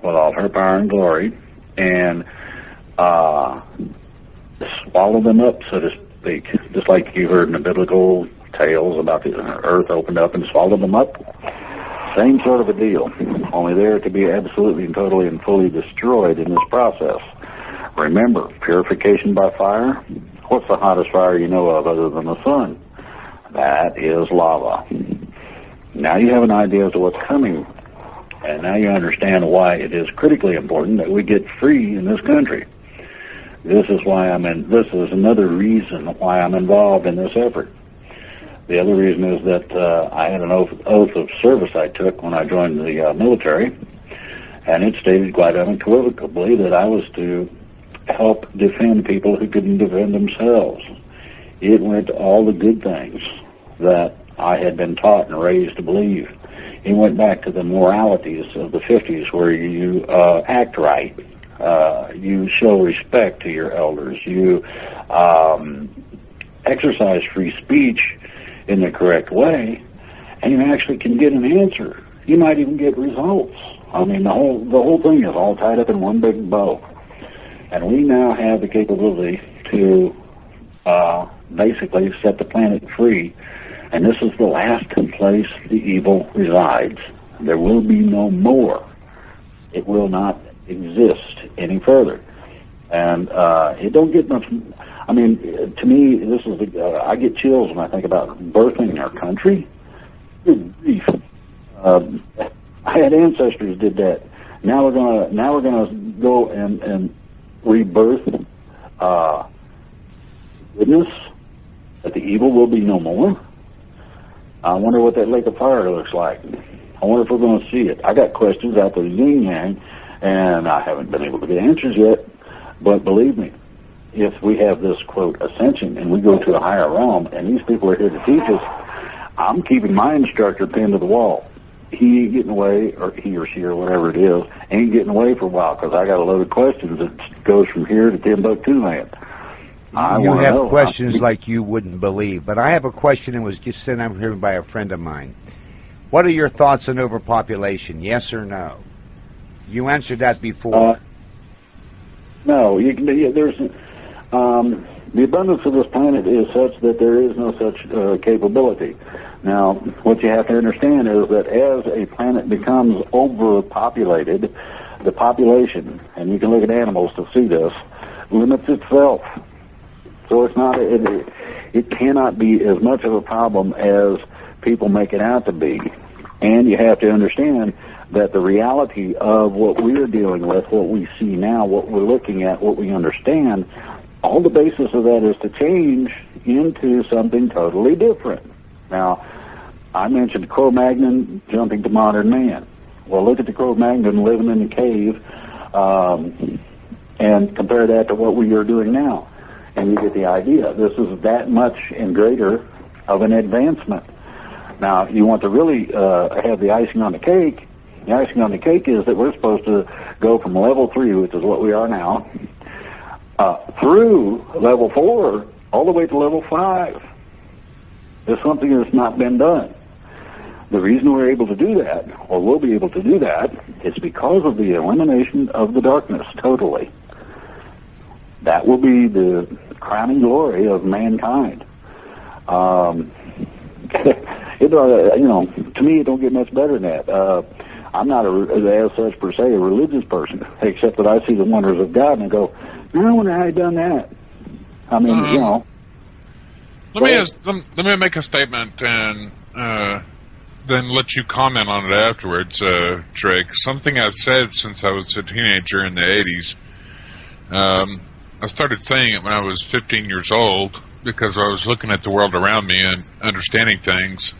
with all her power and glory and swallow them up, so to speak, just like you heard in the biblical tales about the earth opened up and swallowed them up. Same sort of a deal, only they're to be absolutely and totally and fully destroyed in this process. Remember, purification by fire. What's the hottest fire you know of other than the sun? That is lava. Now you have an idea as to what's coming, and now you understand why it is critically important that we get free in this country. This is why this is another reason why I'm involved in this effort. The other reason is that I had an oath of service I took when I joined the military, and it stated quite unequivocally that I was to help defend people who couldn't defend themselves. It went to all the good things that I had been taught and raised to believe. It went back to the moralities of the 50s, where you act right, you show respect to your elders, you exercise free speech in the correct way, and you actually can get an answer. You might even get results. I mean, the whole thing is all tied up in one big bow. And we now have the capability to basically set the planet free. And this is the last place the evil resides. There will be no more. It will not exist any further. And it don't get much. I mean, to me, this is I get chills when I think about birthing our country. Good grief! I had ancestors did that. Now we're gonna go and rebirth goodness, that the evil will be no more. I wonder what that lake of fire looks like. I wonder if we're going to see it. I got questions out the yin yang, and I haven't been able to get answers yet. But believe me, if we have this, quote, ascension, and we go to a higher realm, and these people are here to teach us, I'm keeping my instructor pinned to the wall. He ain't getting away, or he or she or whatever it is, ain't getting away for a while, because I got a load of questions that goes from here to Timbuktu land. You have questions like you wouldn't believe, but I have a question that was just sent over here by a friend of mine. What are your thoughts on overpopulation, yes or no? You answered that before. No, there's the abundance of this planet is such that there is no such capability. Now, what you have to understand is that as a planet becomes overpopulated, the population, and you can look at animals to see this, limits itself. So it's not, it cannot be as much of a problem as people make it out to be. And you have to understand that the reality of what we're dealing with, what we see now, what we're looking at, what we understand, all the basis of that is to change into something totally different. Now, I mentioned Cro-Magnon jumping to modern man. Well, look at the Cro-Magnon living in the cave and compare that to what we are doing now. And you get the idea. This is that much and greater of an advancement. Now, you want to really have the icing on the cake. The icing on the cake is that we're supposed to go from level 3, which is what we are now, through level 4, all the way to level 5. There's something that's not been done. The reason we're able to do that, or will be able to do that, is because of the elimination of the darkness totally. That will be the crowning glory of mankind. To me, it don't get much better than that. I'm not, as such, per se, a religious person, except that I see the wonders of God and I go, I wonder how he done that. I mean, Let me make a statement and then let you comment on it afterwards, Drake. Something I've said since I was a teenager in the 80s. I started saying it when I was 15 years old because I was looking at the world around me and understanding things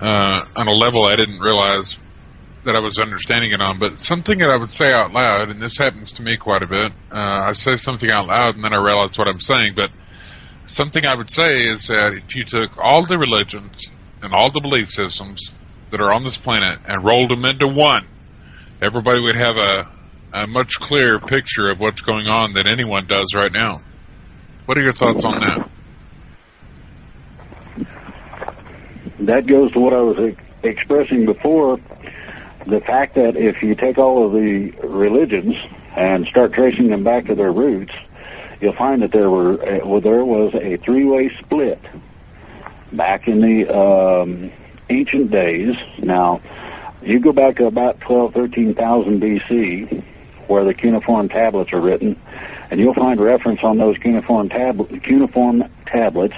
on a level I didn't realize that I was understanding it on. But something that I would say out loud, and this happens to me quite a bit, I say something out loud and then I realize what I'm saying, but something I would say is that if you took all the religions and all the belief systems that are on this planet and rolled them into one, everybody would have a much clearer picture of what's going on than anyone does right now. What are your thoughts on that? That goes to what I was expressing before. the fact that if you take all of the religions and start tracing them back to their roots, you'll find that there was a three-way split back in the ancient days. Now, you go back to about 13,000 BC, where the cuneiform tablets are written, and you'll find reference on those cuneiform tablets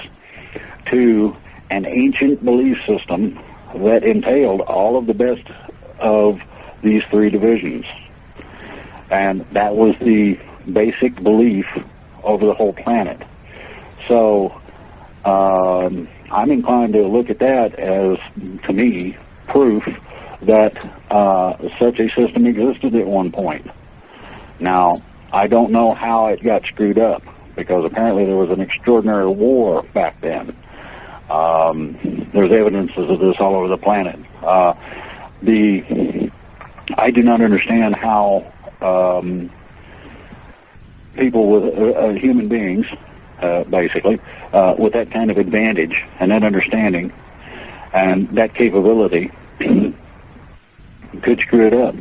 to an ancient belief system that entailed all of the best of these three divisions. And that was the basic belief over the whole planet. So I'm inclined to look at that as, to me, proof that such a system existed at one point. Now, I don't know how it got screwed up, because apparently there was an extraordinary war back then. There's evidences of this all over the planet. I do not understand how people with human beings, basically, with that kind of advantage and that understanding and that capability could screw it up.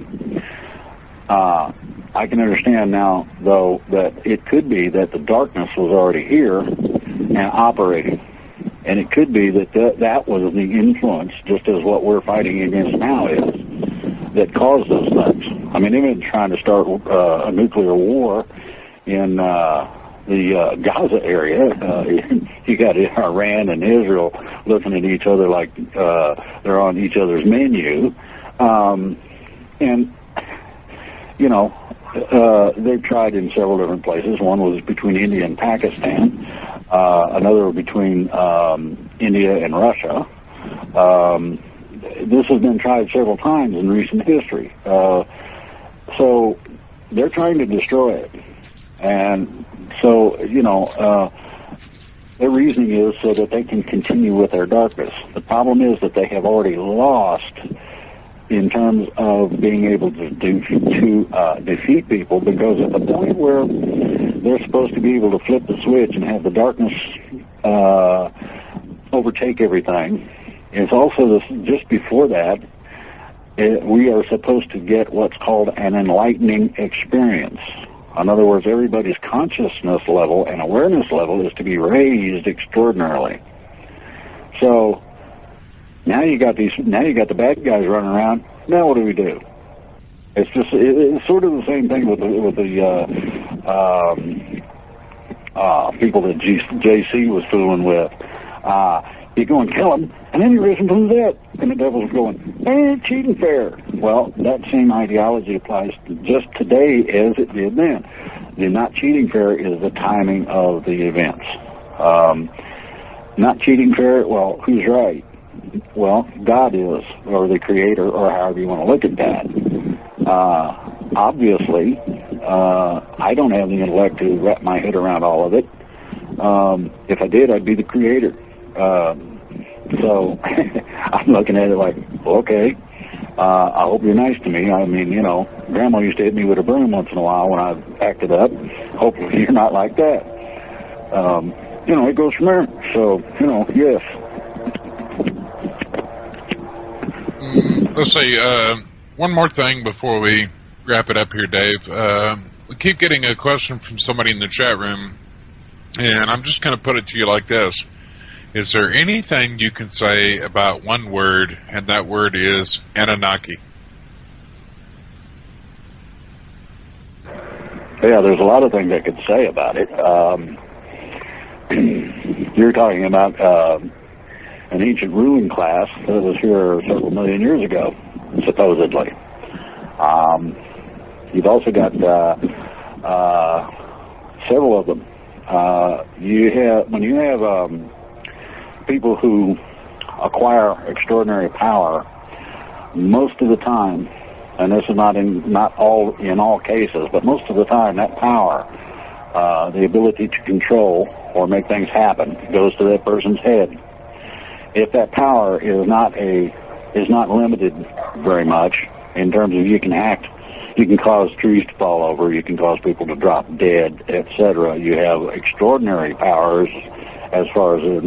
I can understand now, though, that it could be that the darkness was already here and operating. And it could be that that was the influence, just as what we're fighting against now is, that caused those things. I mean, they've been trying to start a nuclear war in the Gaza area. You got Iran and Israel looking at each other like they're on each other's menu. And, you know, they've tried in several different places. One was between India and Pakistan. Another between India and Russia. This has been tried several times in recent history. So they're trying to destroy it. And so, you know, their reasoning is so that they can continue with their darkness. The problem is that they have already lost in terms of being able to defeat people, because at the point where they're supposed to be able to flip the switch and have the darkness overtake everything, it's also just before that, we are supposed to get what's called an enlightening experience. In other words, everybody's consciousness level and awareness level is to be raised extraordinarily. So now you got the bad guys running around. Now what do we do? It's just it's sort of the same thing with the people that JC was fooling with. You go and kill them, and then you risen from the dead. And the devil's going, cheating fair. Well, that same ideology applies just today as it did then. The not cheating fair is the timing of the events. Not cheating fair, well, who's right? Well, God is, or the Creator, or however you want to look at that. Obviously, I don't have the intellect to wrap my head around all of it. If I did, I'd be the Creator. So I'm looking at it like, okay, I hope you're nice to me. I mean, you know, Grandma used to hit me with a broom once in a while when I acted up. Hopefully you're not like that. You know, it goes from there. So, you know, yes. Let's see, one more thing before we wrap it up here, Dave. We keep getting a question from somebody in the chat room, and I'm just going to put it to you like this. Is there anything you can say about one word, and that word is Anunnaki? Yeah, there's a lot of things I could say about it. You're talking about an ancient ruling class that was here several million years ago, supposedly. You've also got several of them. When you have people who acquire extraordinary power, most of the time, and this is not in all cases, but most of the time, that power, the ability to control or make things happen, goes to that person's head. If that power is not limited very much in terms of you can cause trees to fall over, you can cause people to drop dead, etc. You have extraordinary powers as far as a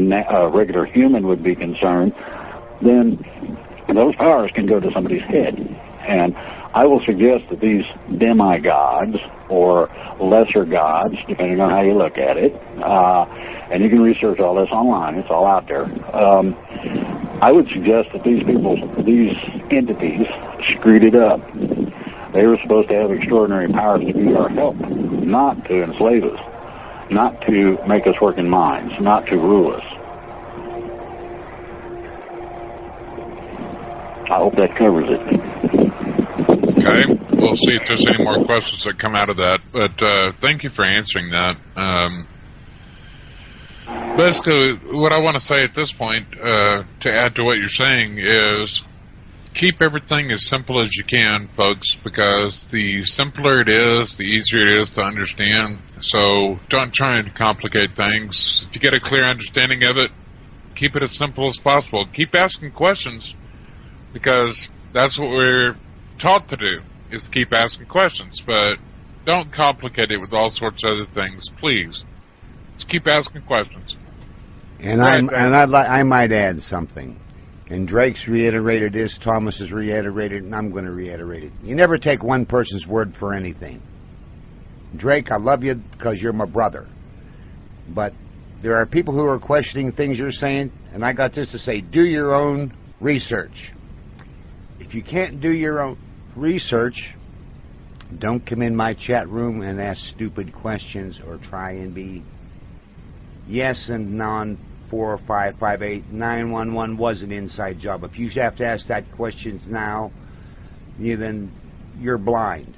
regular human would be concerned, then those powers can go to somebody's head. And I will suggest that these demigods, or lesser gods, depending on how you look at it, and you can research all this online, it's all out there. I would suggest that these entities screwed it up. They were supposed to have extraordinary powers to be our help, not to enslave us, not to make us work in mines, not to rule us. I hope that covers it. Okay, we'll see if there's any more questions that come out of that, but thank you for answering that. Basically, what I want to say at this point, to add to what you're saying, is keep everything as simple as you can, folks, because the simpler it is, the easier it is to understand. So don't try and complicate things. If you get a clear understanding of it, keep it as simple as possible. Keep asking questions, because that's what we're taught to do, is keep asking questions, but don't complicate it with all sorts of other things, please. Just keep asking questions. And I might add something. And Drake's reiterated this, Thomas has reiterated, and I'm going to reiterate it. You never take one person's word for anything. Drake, I love you because you're my brother. But there are people who are questioning things you're saying, and I got this to say: do your own research. If you can't do your own research, don't come in my chat room and ask stupid questions or try and be yes and non 4558 911 was an inside job. If you have to ask that question now, then you're blind.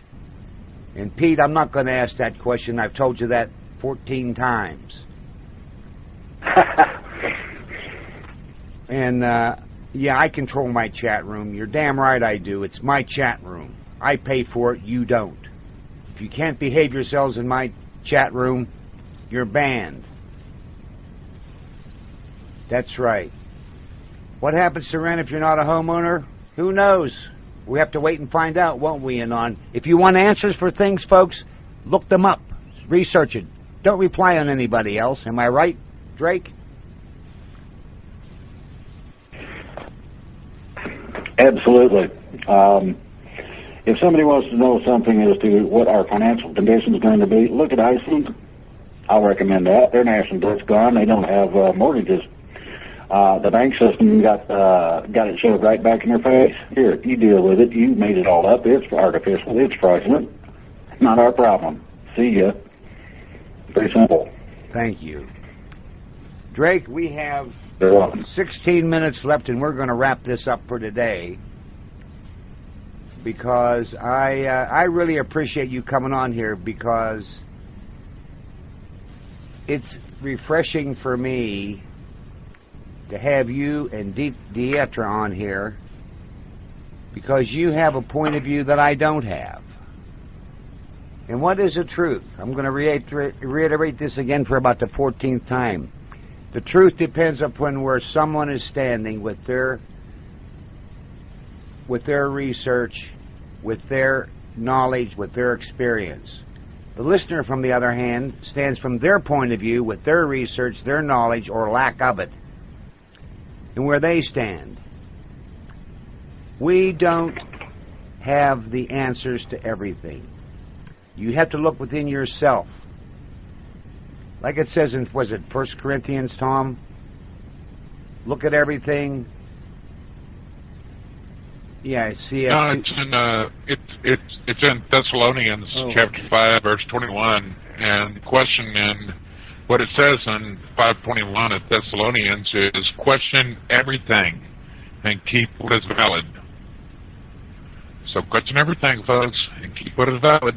And Pete, I'm not going to ask that question. I've told you that 14 times. And yeah, I control my chat room. You're damn right I do. It's my chat room. I pay for it. You don't. If you can't behave yourselves in my chat room, you're banned. That's right. What happens to rent if you're not a homeowner? Who knows? We have to wait and find out, won't we, Anon? If you want answers for things, folks, look them up. Research it. Don't reply on anybody else. Am I right, Drake? Absolutely. If somebody wants to know something as to what our financial condition is going to be, look at Iceland. I'll recommend that. Their national debt's gone. They don't have mortgages. The bank system got it shoved right back in their face. Here, you deal with it. You made it all up. It's artificial. It's fraudulent. Not our problem. See ya. Very simple. Thank you. Drake, we have 16 minutes left, and we're going to wrap this up for today, because I really appreciate you coming on here, because it's refreshing for me to have you and Dietra on here, because you have a point of view that I don't have. And what is the truth? I'm going to reiterate this again for about the 14th time. The truth depends upon where someone is standing with their research, with their knowledge, with their experience. The listener, from the other hand, stands from their point of view with their research, their knowledge, or lack of it, and where they stand. We don't have the answers to everything. You have to look within yourself. Like it says in, was it 1 Corinthians, Tom? Look at everything. Yeah, I see it. No, it's in Thessalonians chapter 5, verse 21, and the question in what it says in 5:21 of Thessalonians is, question everything and keep what is valid. So question everything, folks, and keep what is valid.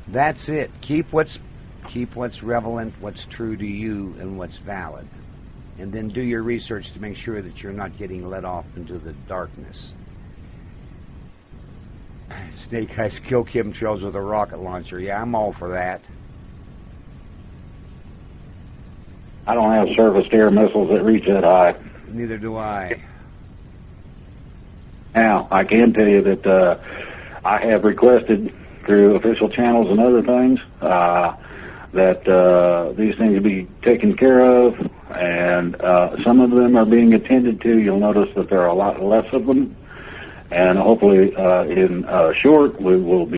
That's it. Keep what's relevant, what's true to you, and what's valid. And then do your research to make sure that you're not getting led off into the darkness. Snake Eyes kill chemtrails with a rocket launcher. Yeah, I'm all for that. I don't have surfaced air missiles that reach that high. Neither do I. Now, I can tell you that I have requested through official channels and other things that these things be taken care of, and some of them are being attended to. You'll notice that there are a lot less of them, And hopefully in short we will be